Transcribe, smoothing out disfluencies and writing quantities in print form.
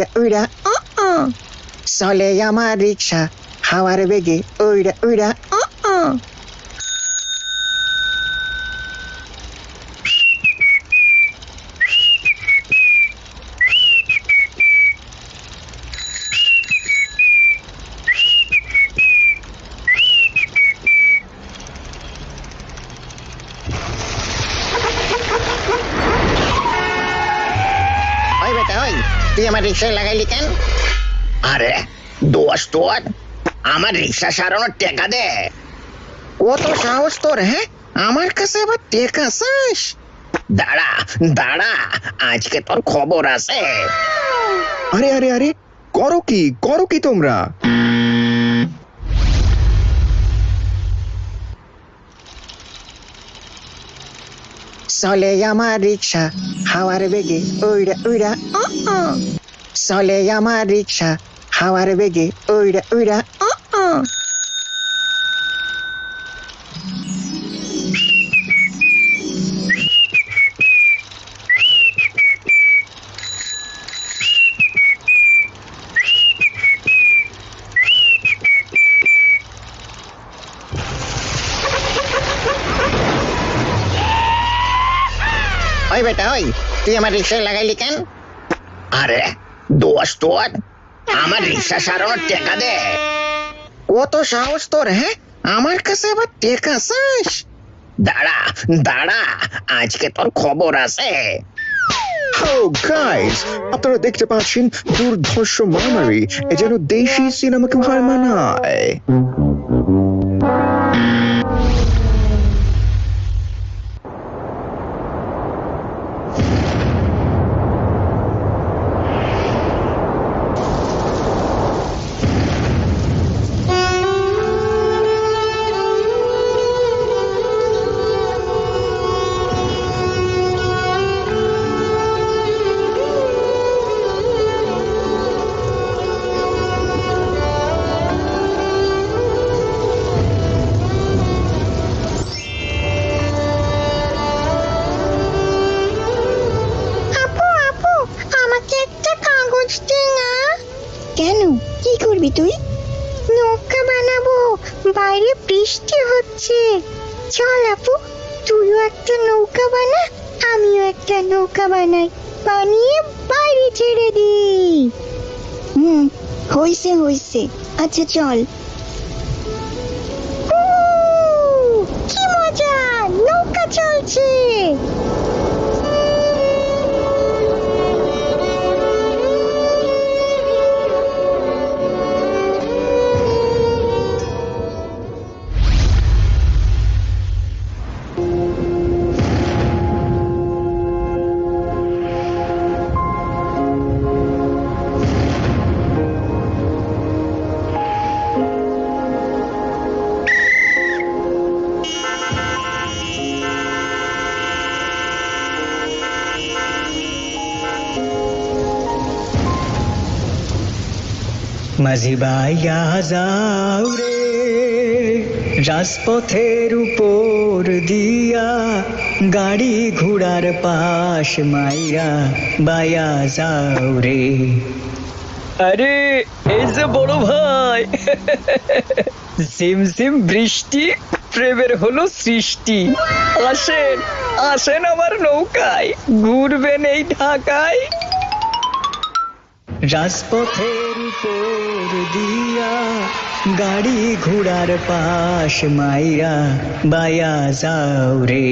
উইড়া উইড়া চলে আমার রিক্সা হাওয়ার বেগে উইড়া উইড়া ওই বেটা ওই তুই আমার রিক্সায় লাগাইলি কেন? আরে দোষ তোর, আমার রিক্সা সারানোর টাকা দে। কত সাহস তোর? হ্যাঁ, আমার কাছে আবার টেকা চাস? দাঁড়া দাঁড়া, আজকে তোর খবর আছে। আরে আরে আরে, করো কি তোমরা? চলে আমার রিক্সা হাওয়ার বেগে উইড়া উইড়া চলে আমার রিক্সা হাওয়ার বেগে উইড়া উইড়া ওই বেটা ওই তুই আমার রিক্সায় লাগাইলি কেন? আরে দোষ তোর, আমার রিক্সা সারানোর টাকা দে। কত সাহস তোর? হ্যাঁ, আমার কাছে আবার টেকা চাস? দাঁড়া দাঁড়া, আজকে তোর খবর আছে। Oh guys, আপনারা দেখতে পাচ্ছেন দুর্ধর্ষ মারামারি, এ যেন দেশি সিনেমাকে হার মানায়। আপু আপু, আমাকে একটা কাগজ দে না। কেন, কি করবি তুই? নৌকা বানাবো, বাইরে বৃষ্টি হচ্ছে। চল আপু, তুইও একটা নৌকা বানা, আমিও একটা নৌকা বানাই, বানিয়ে বাইরে ছেড়ে দিই। হইছে হইছে, আচ্ছা চল। কি মজা, নৌকা চলছে। মাঝি ভাইয়া যাও রে রাজপথের উপর দিয়া, গাড়ি ঘোড়ার পাশ মাইরা বায়া যাও রে। আরে এই যে বড় ভাই, ঝিমঝিম বৃষ্টি, প্রেমের হলো সৃষ্টি। আসেন আসেন আমার নৌকায়, ঘুরবেন এই ঢাকায়। রাজপথের উপর দিয়া, গাড়ি ঘোড়ার পাশ মাইরা বায়া যাও রে।